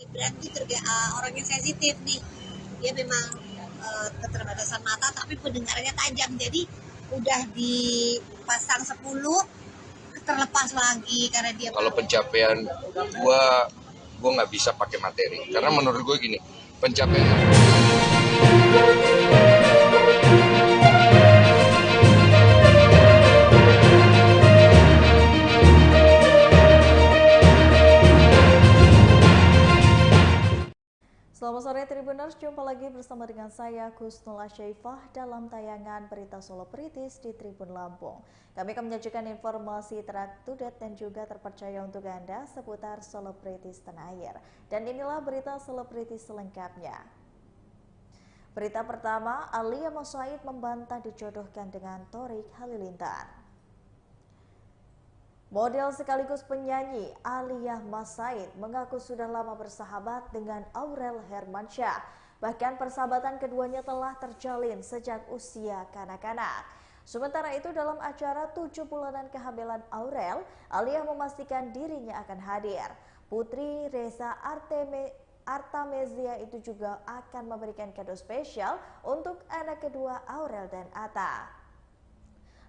berarti orang yang sensitif nih, dia memang keterbatasan mata tapi pendengarannya tajam, jadi udah dipasang 10 terlepas lagi karena dia kalau pencapaian gua nggak bisa pakai materi karena menurut gue gini, pencapaian Selamat sore Tribuners, jumpa lagi bersama dengan saya Kusnul Asyaifah dalam tayangan Berita Solo Pritis di Tribun Lampung. Kami akan menyajikan informasi terupdate dan juga terpercaya untuk Anda seputar Solo Pritis tanah air. Dan inilah berita Solo Pritis selengkapnya. Berita pertama, Alia Mas Said membantah dijodohkan dengan Thorik Halilintar. Model sekaligus penyanyi Alia Mas Said mengaku sudah lama bersahabat dengan Aurel Hermansyah. Bahkan persahabatan keduanya telah terjalin sejak usia kanak-kanak. Sementara itu dalam acara 7 bulanan kehamilan Aurel, Alia memastikan dirinya akan hadir. Putri Reza Artamezia itu juga akan memberikan kado spesial untuk anak kedua Aurel dan Atta.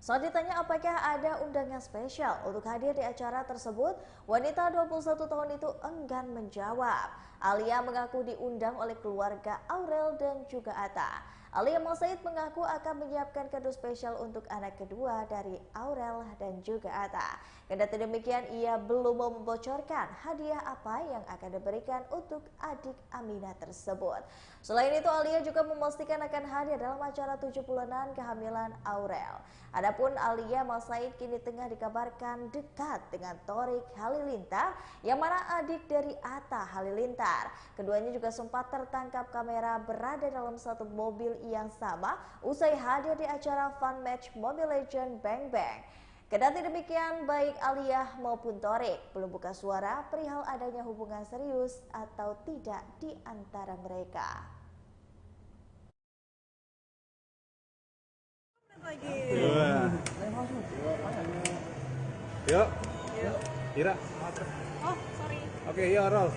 Saat ditanya apakah ada undangan spesial untuk hadir di acara tersebut, wanita 21 tahun itu enggan menjawab. Alia mengaku diundang oleh keluarga Aurel dan juga Atta. Alia Mas Said mengaku akan menyiapkan kado spesial untuk anak kedua dari Aurel dan juga Atta. Kendati demikian, ia belum mau membocorkan hadiah apa yang akan diberikan untuk adik Aminah tersebut. Selain itu, Alia juga memastikan akan hadir dalam acara 7 bulanan kehamilan Aurel. Adapun Alia Mas Said kini tengah dikabarkan dekat dengan Thorik Halilintar, yang mana adik dari Atta Halilintar. Keduanya juga sempat tertangkap kamera berada dalam satu mobil yang sama usai hadir di acara Fun Match Mobile Legends Bang Bang. Kendati demikian, baik Alia maupun Thorik belum buka suara perihal adanya hubungan serius atau tidak di antara mereka. Yuk, Ira. Oh, sorry. Oke, yuk roll.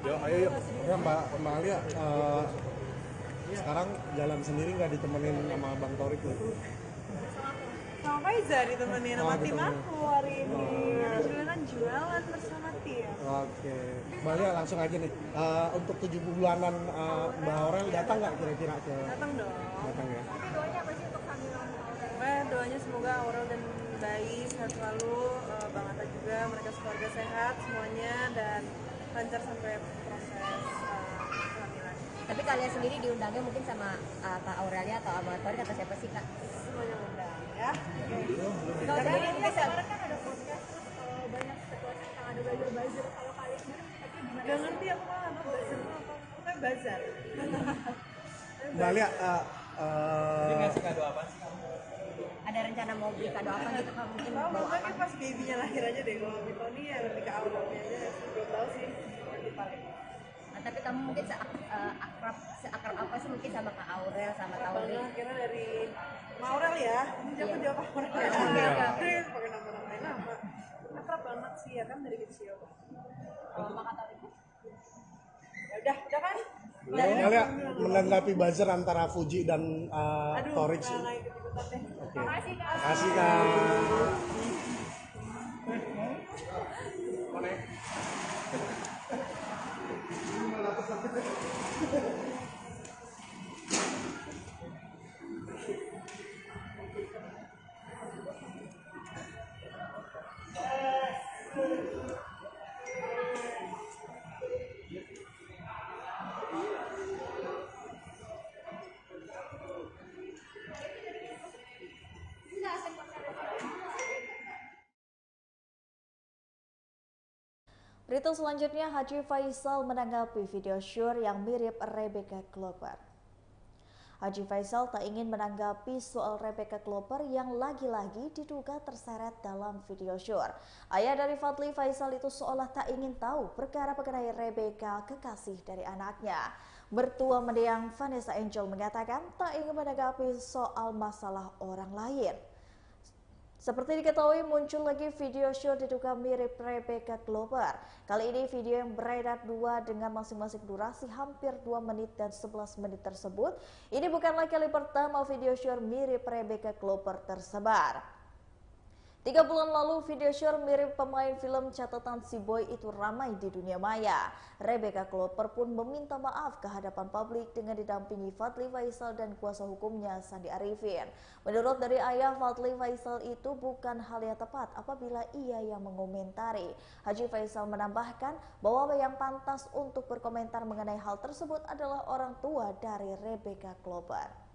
Yuk, ayo yuk. Ya Mbak Alia, sekarang jalan sendiri nggak ditemenin sama Bang Thorik tuh? Sama Faiza ditemenin sama tim ditemenin. aku hari ini. Jualan jualan bersama tim. Oke, Mbak Alia langsung aja nih. Untuk 7 bulanan Mbak Aurel datang nggak kira-kira ke? Datang dong. Datang ya. Doanya apa sih untuk kehamilan Aurel? Doanya semoga Aurel dan bayi sehat selalu, Bang Atta juga, mereka sekeluarga sehat semuanya dan lancar sampai proses kehamilan. Tapi kalian sendiri diundangnya mungkin sama Kak Aurelia atau sama Thorik atau siapa sih Kak? Semuanya undang ya. Kalau sendiri mungkin Kemarin kan ada podcast terus banyak spekulasi tentang ada buzzer. Kalau kalian sendiri nggak ngerti aku malah apa buzzer apa? Pokoknya buzzer. Mbak Alia, ngasih kado apa sih kamu? ada rencana mau beli kado apa gitu Kak? Mungkin Tahu bawa makanya apa? pas babynya lahir aja deh, kalau Tony ya lebih ke Aurelnya aja, belum tahu sih nanti paling. Nah, tapi kamu mungkin seakrab apa sih mungkin sama Kak Aurel sama Thorik? Bangga akhirnya dari Maurel ya, ini Iya. jawab Aurel ya. Oke. Pakai nama. Akrab banget sih ya kan dari kecil. Sama Kak Thorik? Ya udah kan? Mbak Alia menanggapi buzzer antara Fuji dan Aduh, Thorik. nggak ikut-ikutan deh. Oke. Makasih Kak. Makasih Kak. Berita selanjutnya, Haji Faisal menanggapi video syur yang mirip Rebecca Klopper. Haji Faisal tak ingin menanggapi soal Rebecca Klopper yang lagi-lagi diduga terseret dalam video syur. Ayah dari Fadly Faisal itu seolah tak ingin tahu perkara mengenai Rebecca, kekasih dari anaknya. Mertua mendiang Vanessa Angel mengatakan tak ingin menanggapi soal masalah orang lain. Seperti diketahui muncul lagi video show diduga mirip Rebecca Glover. Kali ini video yang beredar dua dengan masing-masing durasi hampir 2 menit dan 11 menit tersebut. Ini bukanlah kali pertama video show mirip Rebecca Glover tersebar. 3 bulan lalu video show mirip pemain film catatan Si Boy itu ramai di dunia maya. Rebecca Glover pun meminta maaf ke hadapan publik dengan didampingi Fadly Faisal dan kuasa hukumnya Sandi Arifin. Menurut dari ayah Fadly Faisal, itu bukan hal yang tepat apabila ia yang mengomentari. Haji Faisal menambahkan bahwa yang pantas untuk berkomentar mengenai hal tersebut adalah orang tua dari Rebecca Glover.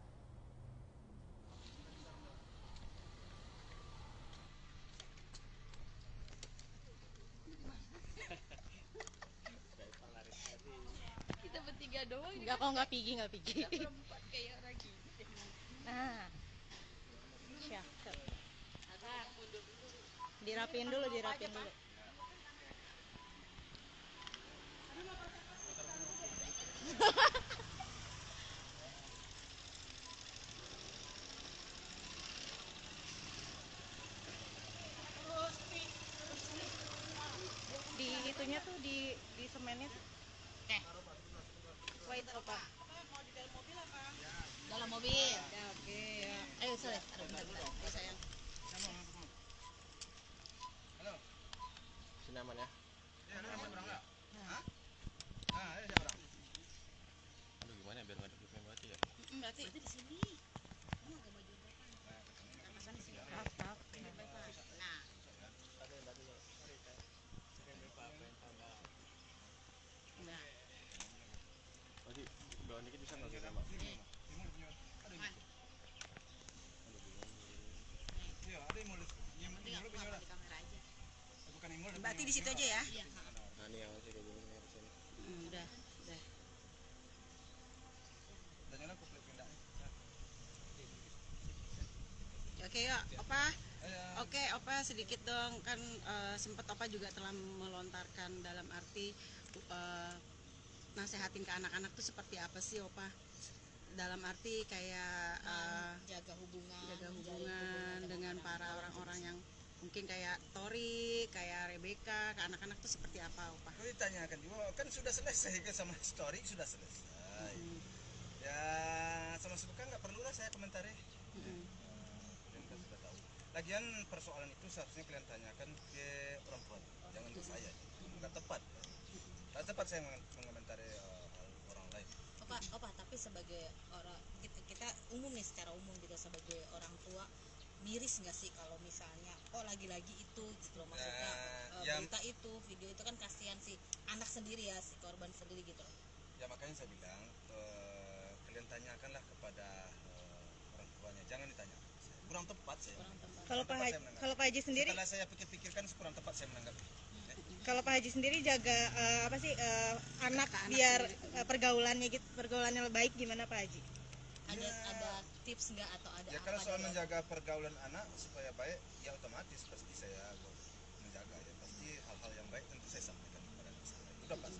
Kita bertiga doang. Enggak, kok nggak pigi. Kita berempat kayak orang gitu. Nah, siap. Dirapin dulu. Di itunya tuh di semennya tuh. Wait, apa? Mau di dalam mobil apa? Dalam mobil. Ya, oke. Ya. Ayo, sorry. Bentar. Ya, sayang. Halo. Sini aman ya. Ya, ada yang berang enggak? Hah? Ayo siapa berang? Aduh, gimana biar nggak ada yang mati ya? Berarti di sini. Kamu agak maju depan. Nah, di sini. Maaf. Nah. Nah. Tadi doang dikit bisa nggak sih sama? Iya, ada yang mulus. Yang Penting aku mulus di kamera aja. bukan yang mulus. Berarti di situ aja ya? Iya. Nah, ini yang masih kayak gini nih sini. Udah. Dan nyala aku pindah. Oke ya, Opa sedikit dong, kan sempat Opa juga telah melontarkan dalam arti nasehatin ke anak-anak tuh seperti apa sih Opa? Dalam arti kayak Jaga hubungan dengan para orang-orang yang mungkin kayak Tori, kayak Rebecca, ke anak-anak tuh seperti apa Opa? Aku ditanyakan juga, kan sudah selesai kan sama story sudah selesai. Ya sama suka nggak perlulah saya komentari. Kalian kan sudah tahu. Lagian persoalan itu seharusnya kalian tanyakan ke orang tua, jangan ke saya. Nggak tepat. Nggak tepat saya mengomentari hal orang lain. Opa, tapi sebagai orang kita umum nih, secara umum gitu, sebagai orang tua miris nggak sih kalau misalnya lagi-lagi itu gitu loh, maksudnya berita itu, video itu kan kasihan si anak sendiri ya, si korban sendiri gitu loh. Ya makanya saya bilang kalian tanyakanlah kepada orang tuanya, jangan ditanya. Kurang tepat saya. Kalau Pak Haji sendiri, Setelah saya pikir-pikirkan kurang tepat saya menanggapi. kalau Pak Haji sendiri jaga anak biar pergaulannya baik, gimana Pak Haji? Ada tips nggak atau ada Ya apa kalau soal dari- menjaga pergaulan anak supaya baik, ya otomatis pasti saya menjaga ya. Pasti hal-hal yang baik tentu saya sampaikan kepada anak saya. Udah pasti.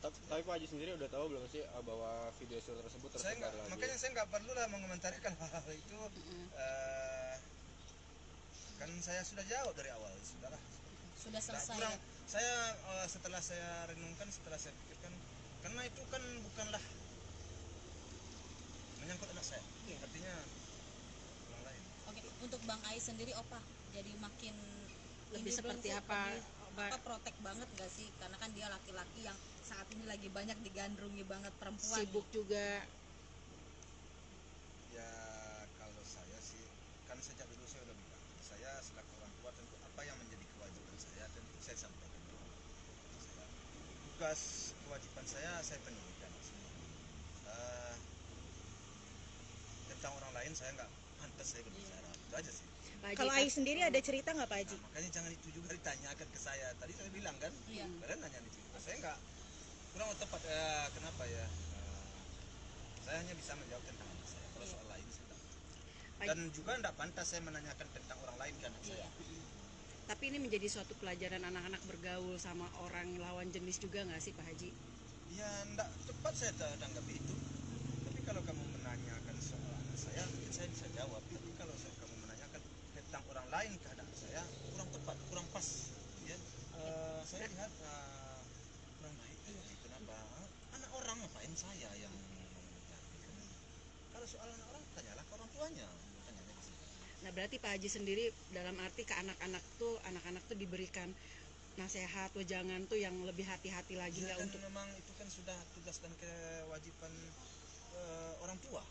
Tapi Pak Haji sendiri udah tahu belum sih bahwa video show tersebut Saya tersebar nggak, lagi? makanya saya nggak perlu lah mengomentarikan hal itu. Kan saya sudah jawab dari awal, sudahlah. sudah selesai Kurang, ya? saya setelah saya renungkan, setelah saya pikirkan, karena itu kan bukanlah menyangkut anak saya. Artinya orang lain. Oke, untuk Bang Ai sendiri Opa jadi makin Lebih ini seperti belum sih, apa, lebih protek banget gak sih, karena kan dia laki-laki yang saat ini lagi banyak digandrungi banget perempuan. Sibuk juga. Ya kalau saya sih, kan sejak dulu saya udah bilang, saya selaku orang tua tentu apa yang menjadi kewajiban saya tentu saya sampaikan. Tugas kewajiban saya penuhi dan tentang orang lain saya nggak pantas saya berbicara. Itu aja sih. Kalau Ai sendiri ada cerita nggak Pak Haji? Nah, makanya jangan itu juga ditanyakan ke saya. Tadi saya bilang kan, kalian nanya itu juga. Saya nggak kurang tepat. Kenapa ya? Saya hanya bisa menjawab tentang anak saya. Kalau soal lain saya tidak. Dan juga tidak pantas saya menanyakan tentang orang lain ke anak saya. Tapi ini menjadi suatu pelajaran anak-anak bergaul sama orang lawan jenis juga nggak sih Pak Haji? Ya tidak tepat saya tanggapi itu. Tapi kalau kamu menanyakan soal anak saya, mungkin saya bisa jawab. Tapi kalau kamu menanyakan tentang orang lain keadaan saya kurang tepat, kurang pas. Ya, saya lihat kurang baik. Kenapa? Anak orang ngapain saya yang mencari? Kalau soal anak orang, tanyalah ke orang tuanya. Tanyanya ke situ. Nah, berarti Pak Haji sendiri dalam arti ke anak-anak tuh diberikan nasihat, wejangan tuh yang lebih hati-hati lagi Ya, nggak kan untuk memang itu kan sudah tugas dan kewajiban orang tua.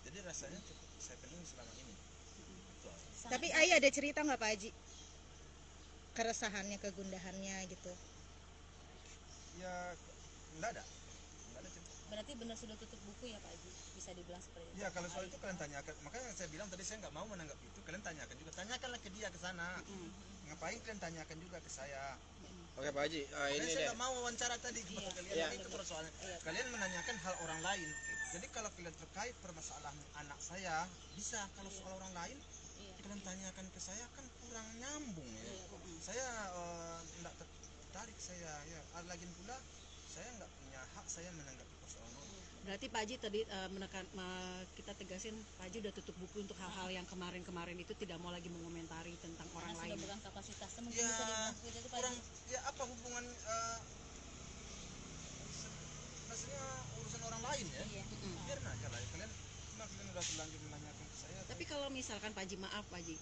Jadi rasanya cukup saya penuhi selama ini. Itu aja. Tapi Ai ada cerita nggak Pak Haji? Keresahannya, kegundahannya gitu. Ya, enggak ada cerita. Berarti benar sudah tutup buku ya Pak Haji, bisa dibilang seperti itu. Ya, kalau soal itu kalian tanyakan. Makanya saya bilang tadi saya nggak mau menanggapi itu. Kalian tanyakan juga. Tanyakanlah ke dia ke sana. Ngapain kalian tanyakan juga ke saya? Oke Pak Haji, ini Saya deh. nggak mau wawancara tadi kepada kalian. Iya. Itu persoalannya. Kalian menanyakan hal orang lain. Jadi kalau kalian terkait permasalahan anak saya, bisa. Kalau soal orang lain, kalian tanyakan ke saya kan kurang nyambung ya. Saya nggak tertarik saya. Ya, lagi pula saya nggak punya hak saya menanggapi persoalan orang. berarti Pak Haji tadi kita tegasin Pak Haji udah tutup buku untuk hal-hal yang kemarin-kemarin itu tidak mau lagi mengomentari tentang orang Karena lain. sudah bukan kapasitasnya, mungkin Ya, bisa dibilang seperti itu Pak kurang. Haji. Ya, apa hubungan maksudnya urusan orang lain ya? Biarin aja lah. Kalian udah terlanjur menanyakan ke saya. Tapi kalau misalkan Pak Haji, maaf Pak Haji,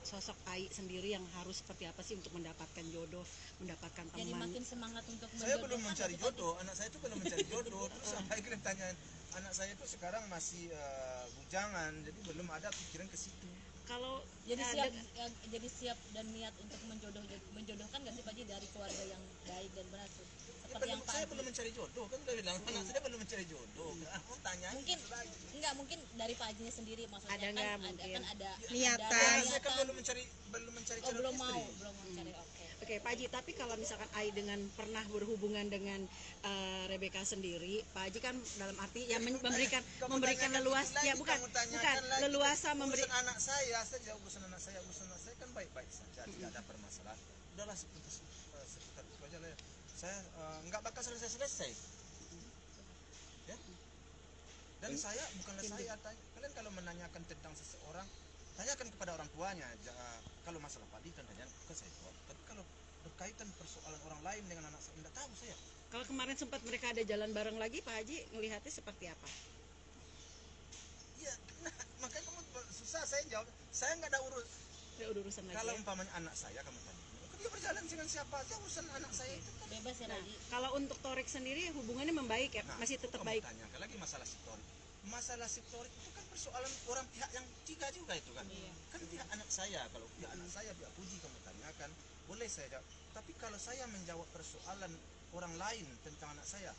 sosok Ai sendiri yang harus seperti apa sih untuk mendapatkan jodoh, mendapatkan teman? Jadi makin semangat untuk Saya belum menjodohkan mencari atau jodoh, anak saya itu belum mencari jodoh. Terus apa yang kalian tanyain? Anak saya itu sekarang masih bujangan, jadi belum ada pikiran ke situ. Kalau jadi siap dan niat untuk menjodohkan nggak sih Pak Haji dari keluarga yang baik dan benar tuh? Ya, Seperti yang Pak saya Haji. belum mencari jodoh, kan udah bilang anak saya belum mencari jodoh. Aku tanya Mungkin dari Pak Hajinya sendiri maksudnya Ada kan nggak mungkin? kan ada Niatan. ada saya kan belum mencari oh, calon belum istri. mau mencari oke. Oke, Pak Haji, tapi kalau misalkan Ai dengan pernah berhubungan dengan Rebecca sendiri, Pak Haji kan dalam arti ya memberikan leluasa, ya bukan leluasa memberi. Urusan anak saya jawab urusan anak saya kan baik-baik saja, tidak ada permasalahan. Udahlah seputar itu aja lah. Saya nggak bakal selesai. Ya. Dan saya bukanlah saya tanya. Kalian kalau menanyakan tentang seseorang, tanyakan kepada orang tuanya. Kalau masalah padi kan tanya ke saya jawab. Tapi kalau berkaitan persoalan orang lain dengan anak saya, nggak tahu saya. Kalau kemarin sempat mereka ada jalan bareng lagi, Pak Haji melihatnya seperti apa? Iya, nah, makanya kamu susah saya jawab. Saya nggak ada urusan lagi. Kalau Ya? umpamanya anak saya kamu tanya, dia berjalan dengan siapa aja urusan anak saya itu kan. Bebas ya Pak Haji. Kalau untuk Torik sendiri hubungannya membaik ya, masih tetap baik. Tanyakan lagi masalah Sitorik. Masalah Sitorik itu kan persoalan orang pihak yang tiga juga itu kan. Kan pihak anak saya, kalau pihak anak saya, pihak Puji kamu tanyakan, boleh saya jawab. Tapi kalau saya menjawab persoalan orang lain tentang anak saya,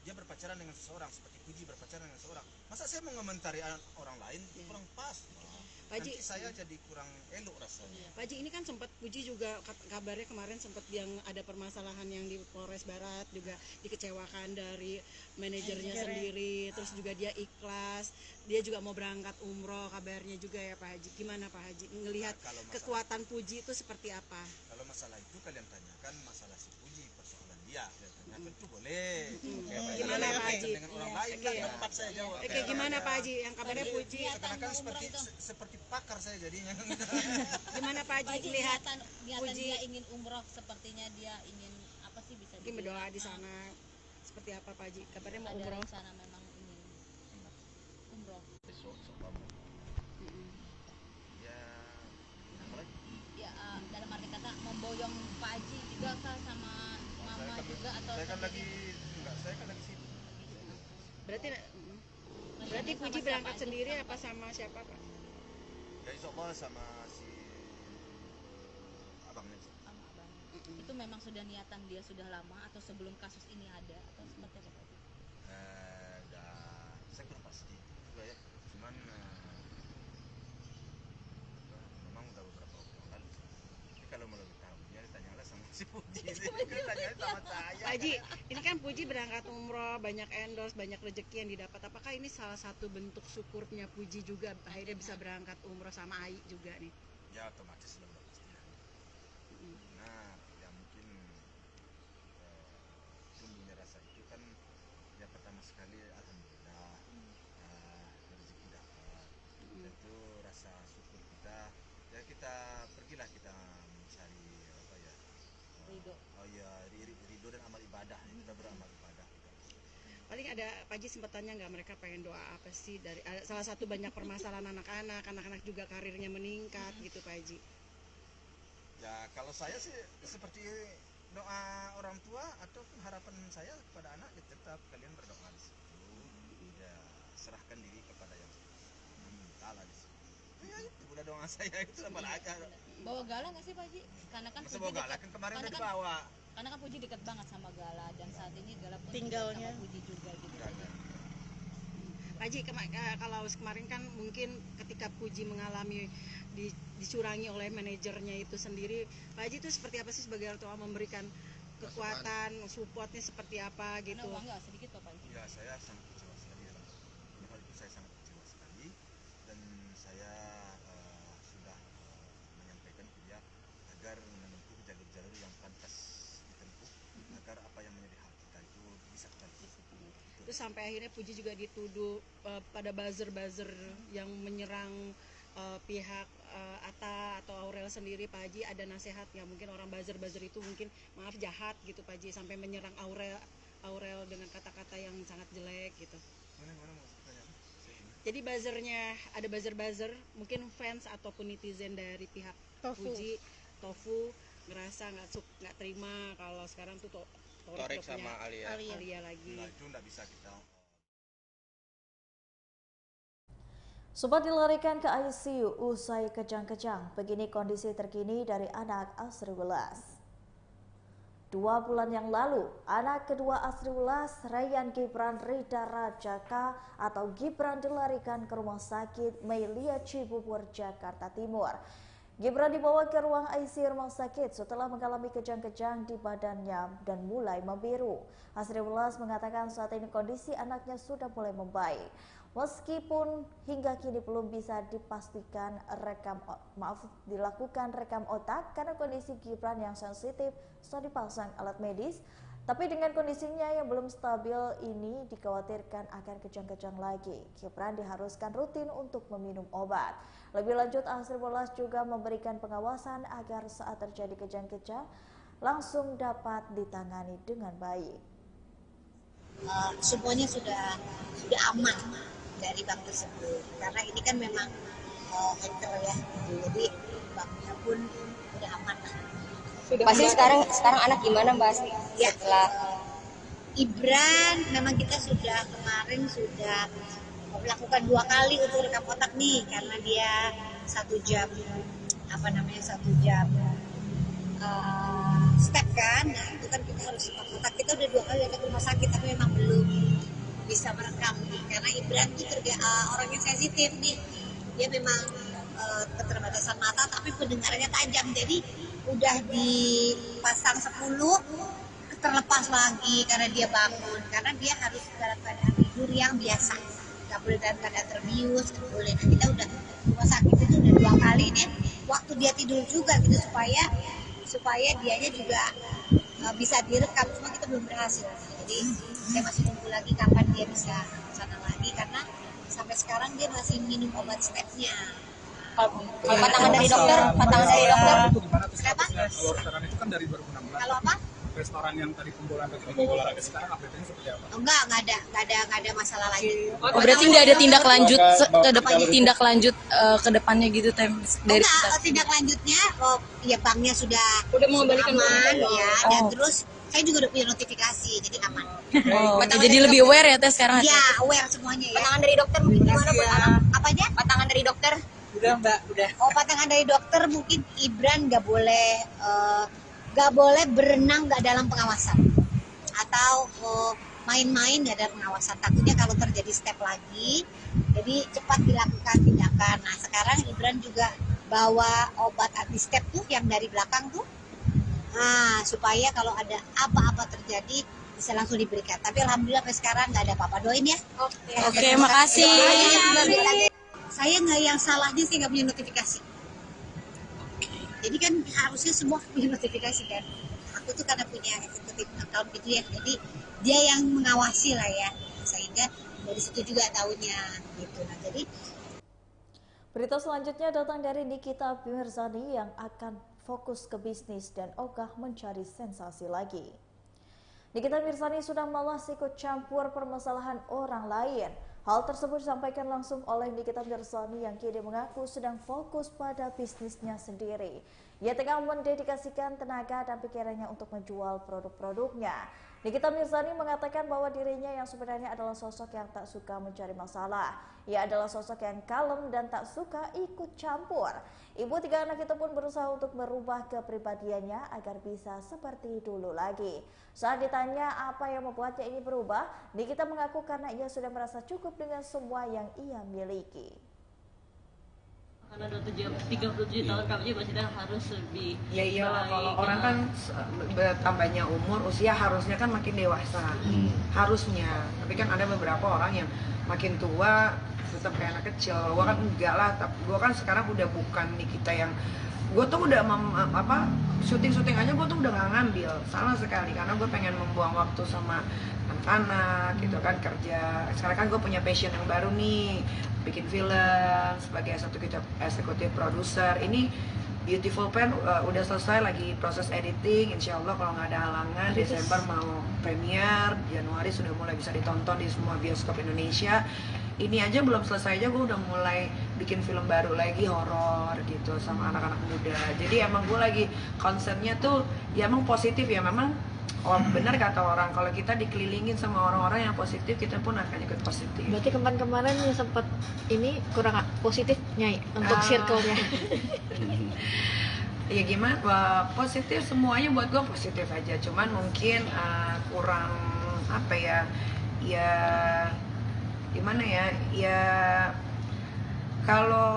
dia berpacaran dengan seseorang seperti Puji berpacaran dengan seseorang, masa saya mau komentari orang lain kurang pas. Pak Haji, Nanti saya jadi kurang elok rasanya. Pak Haji, ini kan sempat Puji juga kabarnya kemarin sempat yang ada permasalahan yang di Polres Barat juga dikecewakan dari manajernya sendiri, terus juga dia ikhlas, dia juga mau berangkat umroh kabarnya juga ya Pak Haji. Gimana Pak Haji ngelihat kekuatan Puji itu seperti apa? Kalau masalah itu kalian tanyakan masalah si Puji, persoalan dia. Tanyakan itu boleh. Gimana Pak Haji? Dengan orang lain kan tempat saya jawab. Oke, gimana Pak Haji? Yang kabarnya Puji Seakan-akan seperti pakar saya jadinya. gimana Pak Haji melihat niatan dia ingin umroh, sepertinya dia ingin apa sih bisa mungkin berdoa di sana seperti apa Pak Haji? Kabarnya mau ada umroh. rencana memang ingin umroh. Besok kamu. Ya, apa lagi? Ya dalam arti kata memboyong Pak Haji juga kah sama mama juga atau saya kan sendiri? lagi enggak, saya kan lagi sibuk. Berarti Puji berangkat sendiri apa sama siapa Pak? Ya insya Allah sama si abangnya. Sama abang. Itu memang sudah niatan dia sudah lama atau sebelum kasus ini ada atau seperti apa Pak Haji? Saya kurang pasti juga ya. Cuman memang udah beberapa waktu yang lalu. Tapi kalau mau lebih tahu, ya tanyalah sama si Puji. Tanyalah sama saya. Pak Haji, ini kan Puji berangkat umroh, banyak endorse, banyak rezeki yang didapat. Apakah ini salah satu bentuk syukurnya Puji juga akhirnya bisa berangkat umroh sama Ai juga nih? Ya otomatis sudah pasti. Nah, ya mungkin tumbuhnya rasa itu kan ya pertama sekali alhamdulillah rezeki dapat. Tentu rasa syukur kita ya kita Paling ada Pak Haji sempat tanya nggak mereka pengen doa apa sih dari salah satu banyak permasalahan anak-anak juga karirnya meningkat gitu Pak Haji. Ya kalau saya sih seperti doa orang tua ataupun harapan saya kepada anak, ya tetap kalian berdoa di situ. Ya serahkan diri kepada yang taala di situ. Ya itu udah doa saya itu apa lagi. Bawa Gala nggak sih Pak Haji? Karena kan Masa bawa Gala kan kemarin udah dibawa. Karena kan Puji dekat banget sama Gala dan saat ini Gala pun tinggalnya sama Puji juga gitu. Pak Haji, kalau kemarin kan mungkin ketika Puji mengalami dicurangi oleh manajernya itu sendiri, Pak Haji itu seperti apa sih sebagai orang tua memberikan kekuatan, supportnya seperti apa gitu? Bangga sedikit Pak Haji. Ya saya sangat kecewa sekali ya. Hal itu saya sangat kecewa sekali dan saya sudah menyampaikan ke dia agar menempuh jalur-jalur yang pantas ditempuh agar apa yang menjadi hak kita itu bisa kita disiplin. Terus sampai akhirnya Puji juga dituduh pada buzzer-buzzer yang menyerang pihak Atta atau Aurel sendiri. Pak Haji ada nasihat nggak? Mungkin orang buzzer-buzzer itu mungkin maaf jahat gitu Pak Haji sampai menyerang Aurel dengan kata-kata yang sangat jelek gitu. Mana maksudnya? Jadi buzzernya ada buzzer mungkin fans ataupun netizen dari pihak Puji Tofu ngerasa nggak terima kalau sekarang tuh Torek sama Alia lagi. Nah, itu nggak bisa kita. Sobat dilarikan ke ICU usai kejang-kejang. Begini kondisi terkini dari anak Asri Welas. 2 bulan yang lalu, anak kedua Asri Welas, Rayyan Gibran Rida Rajaka atau Gibran dilarikan ke Rumah Sakit Meilia Cibubur, Jakarta Timur. Gibran dibawa ke ruang ICU rumah sakit setelah mengalami kejang-kejang di badannya dan mulai membiru. Asri Welas mengatakan saat ini kondisi anaknya sudah mulai membaik. Meskipun hingga kini belum bisa dipastikan dilakukan rekam otak karena kondisi Gibran yang sensitif setelah dipasang alat medis. Tapi dengan kondisinya yang belum stabil ini dikhawatirkan akan kejang-kejang lagi. Gibran diharuskan rutin untuk meminum obat. Lebih lanjut, Asri Welas juga memberikan pengawasan agar saat terjadi kejang-kejang langsung dapat ditangani dengan baik. Semuanya sudah aman dari bank tersebut karena ini kan memang hacker ya, jadi banknya pun udah aman lah. Pasti sekarang anak gimana Mbak Asri? Ya, Setelah Ibran memang kita kemarin sudah melakukan 2 kali untuk rekam otak nih karena dia 1 jam step kan. Nah itu kan kita harus rekam otak. Kita udah 2 kali datang ke rumah sakit tapi memang belum bisa merekam nih karena Ibran itu orangnya sensitif nih. Dia memang keterbatasan mata tapi pendengarannya tajam, jadi udah dipasang 10 terlepas lagi karena dia bangun, karena dia harus dalam keadaan tidur yang biasa, nggak boleh dalam keadaan terbius, nggak boleh. Nah kita udah rumah sakit itu udah 2 kali nih, waktu dia tidur juga gitu supaya dianya juga bisa direkam, cuma kita belum berhasil. Jadi saya masih nunggu lagi kapan dia bisa sana lagi karena sampai sekarang dia masih minum obat stepnya. kalau pantangan dari dokter, Kenapa? Kalau restoran itu kan dari 2016. Kalau apa? Restoran yang tadi olahraga sekarang update-nya seperti apa? Enggak ada masalah lagi. Oh, berarti nggak ada tindak lanjut ke depannya gitu dari tindak lanjutnya ya banknya sudah mengembalikan aman ya dan terus saya juga udah punya notifikasi jadi aman. Jadi lebih aware ya Teh sekarang? Ya aware semuanya ya. Pantangan dari dokter mungkin gimana Apa aja? Pantangan dari dokter? Udah Mbak, udah. Pantangan dari dokter mungkin Ibran nggak boleh berenang nggak dalam pengawasan atau main-main nggak dalam pengawasan, takutnya kalau terjadi step lagi jadi cepat dilakukan tindakan. Nah sekarang Ibran juga bawa obat anti step tuh yang dari belakang tuh, supaya kalau ada apa-apa terjadi bisa langsung diberikan. Tapi alhamdulillah sampai sekarang nggak ada apa-apa, doain ya. Oke, makasih. Saya nggak, yang salahnya saya nggak punya notifikasi. Jadi kan harusnya semua punya notifikasi kan. Aku tuh karena punya eksekutif account gitu ya, jadi dia yang mengawasi lah ya, sehingga dari situ juga tahunya gitu. Nah jadi berita selanjutnya datang dari Nikita Mirzani yang akan fokus ke bisnis dan ogah mencari sensasi lagi. Nikita Mirzani sudah malas ikut campur permasalahan orang lain. Hal tersebut disampaikan langsung oleh Nikita Mirzani yang kini mengaku sedang fokus pada bisnisnya sendiri. Ia tengah mendedikasikan tenaga dan pikirannya untuk menjual produk-produknya. Nikita Mirzani mengatakan bahwa dirinya yang sebenarnya adalah sosok yang tak suka mencari masalah. Ia adalah sosok yang kalem dan tak suka ikut campur. Ibu 3 anak itu pun berusaha untuk merubah kepribadiannya agar bisa seperti dulu lagi. Saat ditanya apa yang membuatnya ini berubah, Nikita mengaku karena ia sudah merasa cukup dengan semua yang ia miliki. Karena udah 37 tahun kamu juga maksudnya harus lebih ya iyalah, kalau orang kan bertambahnya umur, usia harusnya kan makin dewasa, harusnya. Tapi kan ada beberapa orang yang makin tua tetap kayak anak kecil. Gue kan enggak lah, tapi gue kan sekarang udah bukan Nikita yang gue tuh udah syuting aja gue tuh udah gak ngambil sama sekali, karena gue pengen membuang waktu sama anak-anak gitu kan, kerja. Sekarang kan gue punya passion yang baru nih, bikin film sebagai eksekutif produser. Ini Beautiful Pen udah selesai, lagi proses editing. Insya Allah kalau nggak ada halangan Desember mau premier, Januari sudah mulai bisa ditonton di semua bioskop Indonesia. Ini aja belum selesai aja gue udah mulai bikin film baru lagi, horor gitu sama anak-anak muda. Jadi emang gue lagi konsepnya tuh ya emang positif ya, memang benar kata orang, kalau kita dikelilingin sama orang-orang yang positif, kita pun akan ikut positif. Berarti kemarin yang sempat ini kurang positif Nyai untuk circle-nya. Ya gimana, positif semuanya buat gue positif aja, cuman mungkin kurang apa ya gimana ya kalau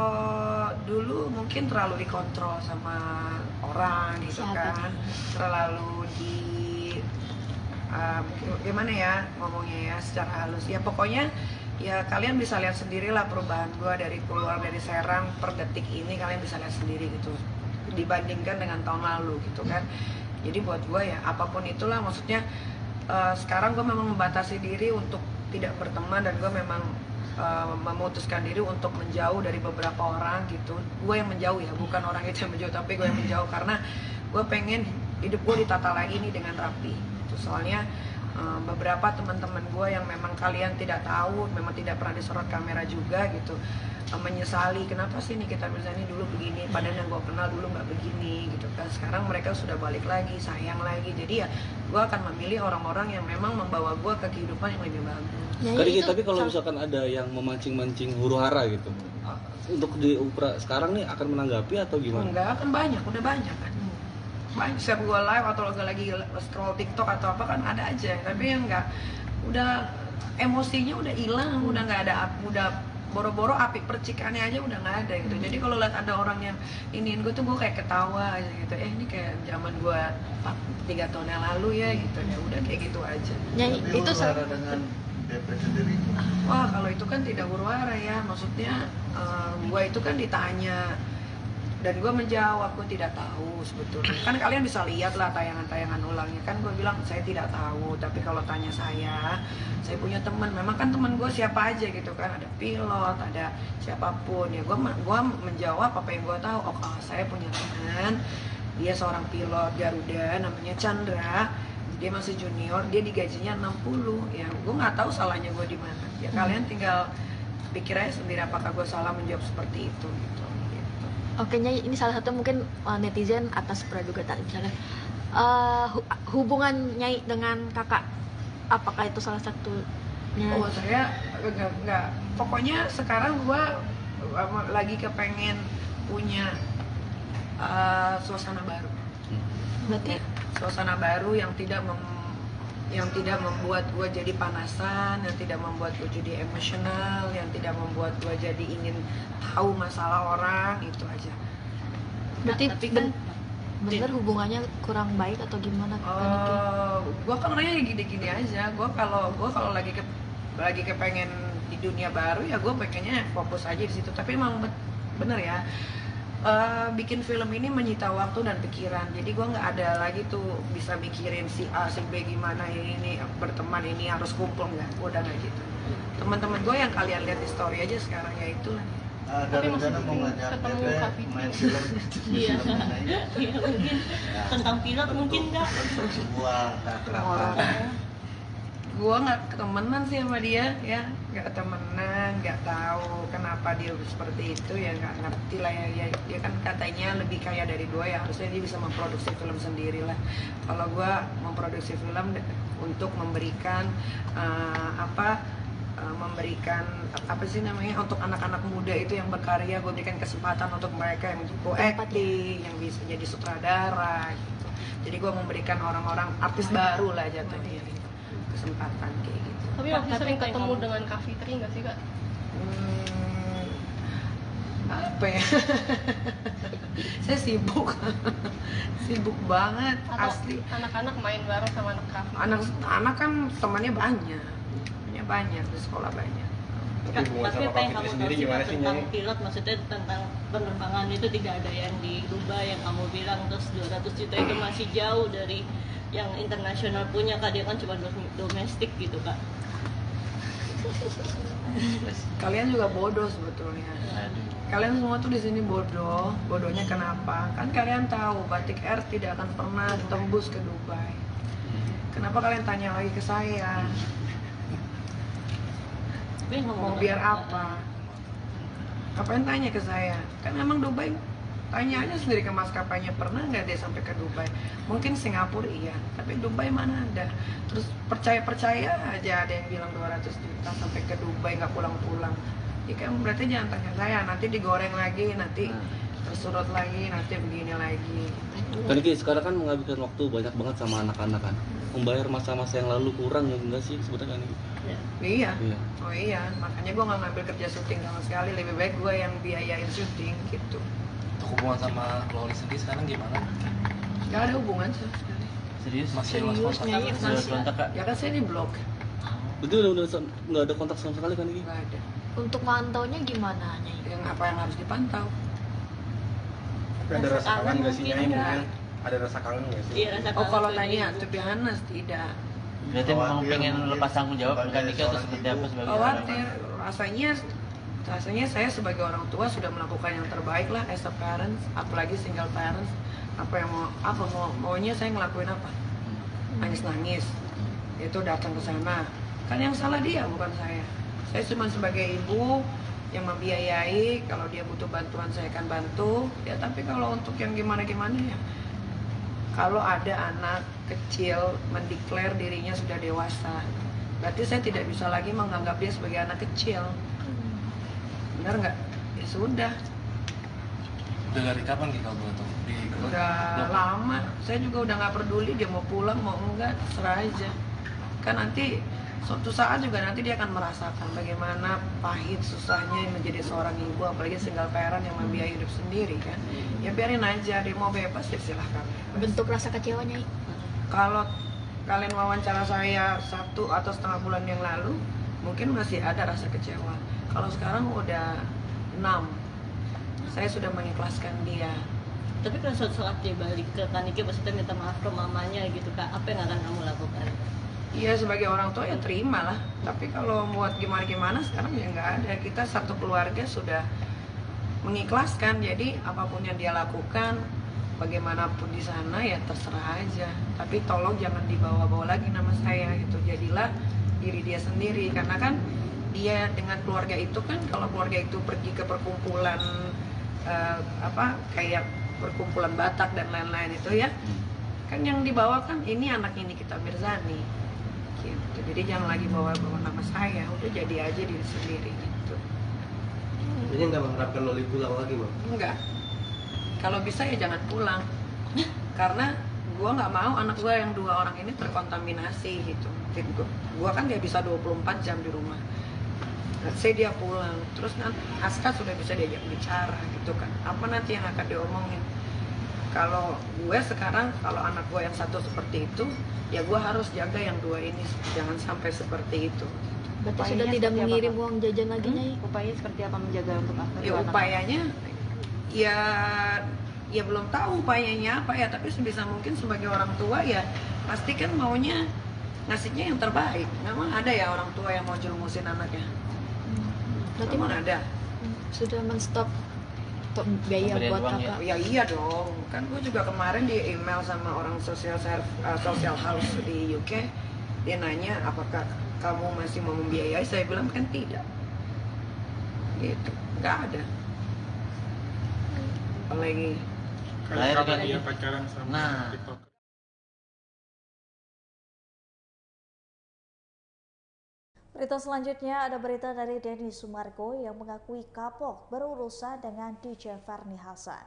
dulu mungkin terlalu dikontrol sama orang gitu kan, terlalu gimana ya ngomongnya ya secara halus ya, pokoknya ya kalian bisa lihat sendirilah perubahan gue dari keluar dari Serang per detik ini, kalian bisa lihat sendiri gitu dibandingkan dengan tahun lalu gitu kan. Jadi buat gue ya apapun itulah, maksudnya sekarang gue memang membatasi diri untuk tidak berteman, dan gue memang memutuskan diri untuk menjauh dari beberapa orang gitu. Gue yang menjauh ya, bukan orang itu yang menjauh, tapi gue yang menjauh karena gue pengen hidup gue ditata lagi nih dengan rapi. Soalnya beberapa teman-teman gue yang memang kalian tidak tahu, memang tidak pernah disorot kamera juga gitu, menyesali kenapa sih Nikita Mirzani dulu begini, padahal yang gue kenal dulu nggak begini gitu kan. Sekarang mereka sudah balik lagi, sayang lagi. Jadi ya gue akan memilih orang-orang yang memang membawa gue ke kehidupan yang lebih bagus. Tapi kalau misalkan ada yang memancing-mancing huru hara gitu, untuk di Upra sekarang nih akan menanggapi atau gimana? Enggak, akan banyak, udah banyak kan. Banyak, setiap gue live atau lagi scroll TikTok atau apa kan ada aja, tapi yang enggak, udah emosinya udah hilang, udah nggak ada, udah boro-boro api percikannya aja udah nggak ada gitu. Jadi kalau lihat ada orang yang iniin gue tuh gue kayak ketawa aja gitu, ini kayak zaman gue 3 tahun yang lalu ya gitu, ya udah kayak gitu aja. Nyai itu dengan DP sendiri. Wah kalau itu kan tidak huru-hara ya, maksudnya gue itu kan ditanya dan gue menjawab gue tidak tahu sebetulnya. Kan kalian bisa lihat lah tayangan-tayangan ulangnya, kan gue bilang saya tidak tahu, tapi kalau tanya saya punya teman, memang kan teman gue siapa aja gitu kan, ada pilot, ada siapapun ya, gue menjawab apa yang gue tahu. Oh saya punya teman, dia seorang pilot Garuda namanya Chandra, dia masih junior, dia digajinya 60 ya, gue nggak tahu salahnya gue di mana ya. Kalian tinggal pikir aja sendiri apakah gue salah menjawab seperti itu gitu. Oke Nyai, ini salah satu mungkin netizen atas praduga tadi misalnya hubungan Nyai dengan kakak, apakah itu salah satunya? Oh saya enggak. Pokoknya sekarang gua lagi kepengen punya suasana baru. Berarti suasana baru yang tidak membuat gue jadi panasan, yang tidak membuat gue jadi emosional, yang tidak membuat gue jadi ingin tahu masalah orang, itu aja. Berarti bener hubungannya kurang baik atau gimana? Gue kan orangnya gini-gini aja. Gue kalau lagi kepengen di dunia baru ya gue pengennya fokus aja di situ. Tapi emang bener ya. Bikin film ini menyita waktu dan pikiran, jadi gue nggak ada lagi tuh bisa mikirin si A si B gimana, ini berteman ini harus kumpul, nggak, gue udah nggak gitu. Teman-teman gue yang kalian lihat di story aja sekarang ya itulah. Ada rencana mau ngajak Bebe main film. Iya. Iya mungkin tentang pilot mungkin nggak. Sebuah keakraban. Gua nggak temenan sih sama dia ya, nggak temenan, nggak tahu kenapa dia seperti itu ya, nggak ngerti lah ya. Dia kan katanya lebih kaya dari gua ya, harusnya dia bisa memproduksi film sendiri lah. Kalau gua memproduksi film untuk memberikan memberikan apa sih namanya, untuk anak-anak muda itu yang berkarya, gue berikan kesempatan untuk mereka yang jago acting, yang bisa jadi sutradara gitu. Jadi gue memberikan orang-orang artis baru lah jatuhnya gitu, kesempatan kayak gitu. Tapi waktu sering ketemu dengan Kak Fitri nggak sih Kak? Apa ya? Saya sibuk, sibuk banget. Atau asli. Anak-anak main bareng sama anak Kak Fitri? Anak kan temannya banyak di sekolah banyak. Tapi apa yang kamu tahu sih tentang pilot, maksudnya tentang penerbangan itu tidak ada yang di Dubai yang kamu bilang, terus 200 juta itu masih jauh dari yang internasional punya Kak, dia kan cuma domestik gitu Kak. Kalian juga bodoh sebetulnya. Kalian semua tuh di sini bodoh. Bodohnya kenapa? Kan kalian tahu Batik Air tidak akan pernah tembus ke Dubai. Kenapa kalian tanya lagi ke saya? Mau biar apa? Ngapain tanya ke saya? Kan emang Dubai, tanya aja sendiri ke maskapainya, pernah nggak dia sampai ke Dubai? Mungkin Singapura iya, tapi Dubai mana ada? Terus percaya aja ada yang bilang 200 juta sampai ke Dubai nggak pulang-pulang. Ya kan berarti jangan tanya saya, nanti digoreng lagi, nanti tersurut lagi, nanti begini lagi. Kan Ki, sekarang kan menghabiskan waktu banyak banget sama anak-anak kan. Membayar masa-masa yang lalu kurang ya enggak sih sebetulnya kan? Iya. Oh iya, makanya gue nggak ngambil kerja syuting sama sekali. Lebih baik gue yang biayain syuting gitu. Untuk hubungan sama keluarga sendiri sekarang gimana? Gak ada hubungan sama sekali. Serius? Masih lost kontak? Ya kan saya di blog. Betul, udah nggak ada kontak sama sekali kan Ki? Nggak ada. Untuk mantaunya gimana Nyai? Yang apa yang harus dipantau? Tapi ada rasa kangen nggak sih Nyai? Ada rasa kangen nggak sih? Iya, rasa kangen. Oh kalau tanya, to be honest, tidak. Berarti memang pengen lepas tanggung jawab bukan nikah atau seperti apa sebagai orang? Khawatir, rasanya saya sebagai orang tua sudah melakukan yang terbaik lah as a parents, apalagi single parents. Maunya saya ngelakuin apa? Nangis, itu datang ke sana. Kan yang salah dia bukan saya. Saya cuma sebagai ibu yang membiayai, kalau dia butuh bantuan saya akan bantu. Ya tapi kalau untuk yang gimana-gimana ya, kalau ada anak kecil mendeklar dirinya sudah dewasa, berarti saya tidak bisa lagi menganggap dia sebagai anak kecil. Benar nggak? Ya sudah. Udah dari kapan Ki kalau tuh? Udah lama. Saya juga udah nggak peduli dia mau pulang mau enggak, serah aja. Kan nanti suatu saat juga nanti dia akan merasakan bagaimana pahit susahnya menjadi seorang ibu, apalagi single parent yang membiayai hidup sendiri kan. Ya biarin aja, dia mau bebas ya silahkan. Bentuk rasa kecewanya? Kalau kalian wawancara saya 1 atau setengah bulan yang lalu, mungkin masih ada rasa kecewa. Kalau sekarang udah 6, saya sudah mengikhlaskan dia. Tapi kalau suatu saat dia balik ke Kaniki, maksudnya minta maaf ke mamanya gitu Kak, apa yang akan kamu lakukan? Iya sebagai orang tua ya terima lah. Tapi kalau buat gimana-gimana sekarang ya nggak ada. Kita satu keluarga sudah mengikhlaskan. Jadi apapun yang dia lakukan, bagaimanapun di sana ya terserah aja. Tapi tolong jangan dibawa-bawa lagi nama saya gitu. Jadilah diri dia sendiri. Karena kan dia dengan keluarga itu kan, kalau keluarga itu pergi ke perkumpulan kayak perkumpulan Batak dan lain-lain itu ya, kan yang dibawa kan ini anaknya Nikita Mirzani gitu. Jadi jangan lagi bawa-bawa nama saya, udah jadi aja diri sendiri gitu. Jadi nggak mengharapkan Loli pulang lagi Bang? Enggak, kalau bisa ya jangan pulang karena gua nggak mau anak gua yang 2 orang ini terkontaminasi gitu. Gua kan nggak bisa 24 jam di rumah. Saya dia pulang, terus nanti Aska sudah bisa diajak bicara gitu kan, apa nanti yang akan diomongin. Kalau gue sekarang, kalau anak gue yang 1 seperti itu, ya gue harus jaga yang 2 ini jangan sampai seperti itu. Berarti sudah tidak mengirim uang jajan lagi Nyai? Upaya seperti apa menjaga untuk Aska? Ya upayanya, ya belum tahu upayanya apa ya, tapi sebisa mungkin sebagai orang tua ya pasti kan maunya ngasihnya yang terbaik. Memang ada ya orang tua yang mau jerumusin anaknya. Berarti memang ada. sudah menstop untuk biaya Pemberian buat uang, kakak? Ya iya dong, kan gue juga kemarin di email sama orang social house di UK, dia nanya apakah kamu masih mau membiayai, saya bilang kan tidak, gitu, nggak ada. Apalagi Kalau dia pacaran sama TikTok. Berita selanjutnya ada berita dari Denny Sumargo yang mengakui kapok berurusan dengan DJ Ferny Hassan.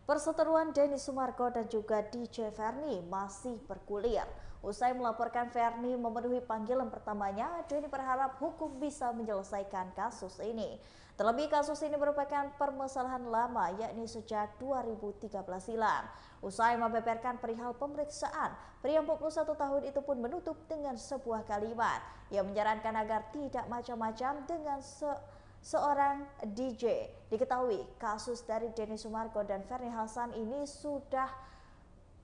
Perseteruan Denny Sumargo dan juga DJ Ferny masih bergulir. Usai melaporkan Ferny memenuhi panggilan pertamanya, Denny berharap hukum bisa menyelesaikan kasus ini. Terlebih kasus ini merupakan permasalahan lama, yakni sejak 2013 silam. Usai membeberkan perihal pemeriksaan, pria 41 tahun itu pun menutup dengan sebuah kalimat yang menyarankan agar tidak macam-macam dengan seorang DJ. Diketahui kasus dari Denny Sumargo dan Ferny Hassan ini sudah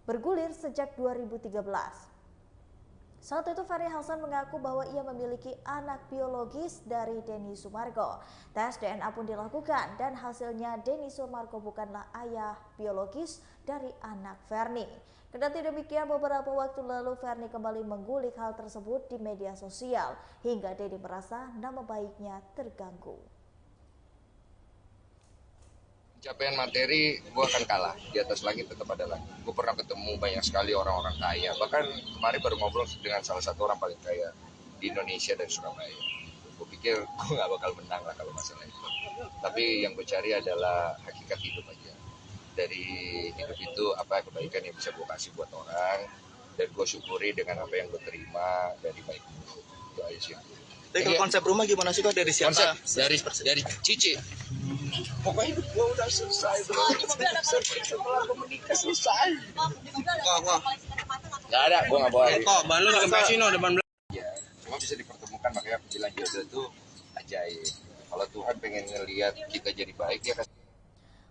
bergulir sejak 2013. Saat itu Ferny Hassan mengaku bahwa ia memiliki anak biologis dari Denny Sumargo. Tes DNA pun dilakukan dan hasilnya Denny Sumargo bukanlah ayah biologis dari anak Ferny. Kendati demikian, beberapa waktu lalu Ferny kembali menggulik hal tersebut di media sosial hingga Denny merasa nama baiknya terganggu. Pencapaian materi gue akan kalah, di atas langit tetap ada lagi. Gue pernah ketemu banyak sekali orang-orang kaya, bahkan kemarin baru ngobrol dengan salah satu orang paling kaya di Indonesia dan Surabaya. Gue pikir gue gak bakal menang lah kalau masalah itu, tapi yang gue cari adalah hakikat hidup aja. Dari hidup itu apa kebaikan yang bisa gue kasih buat orang, dan gue syukuri dengan apa yang gue terima dari baik buruk. Itu aja sih. Tapi kalau konsep rumah gimana sih kok, dari siapa? Konsep dari Cici. Pokoknya hidup gue udah selesai. Setelah gue menikah selesai. Gak ada, gue gak bawa. Kok balu di Campesino depan belakang. Ya, cuma bisa dipertemukan, makanya aku bilang jodoh itu ajaib. Kalau Tuhan pengen ngelihat kita jadi baik, ya kasih.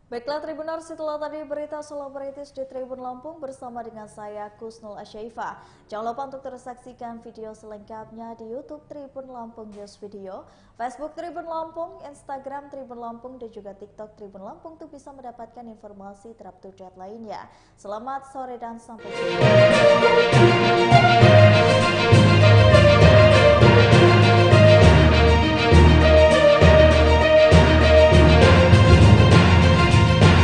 Baiklah Tribuners, setelah tadi berita selebritis di Tribun Lampung bersama dengan saya Kusnul Asyaifah. Jangan lupa untuk terus saksikan video selengkapnya di YouTube Tribun Lampung News Video, Facebook Tribun Lampung, Instagram Tribun Lampung, dan juga TikTok Tribun Lampung untuk bisa mendapatkan informasi terupdate lainnya. Selamat sore dan sampai jumpa.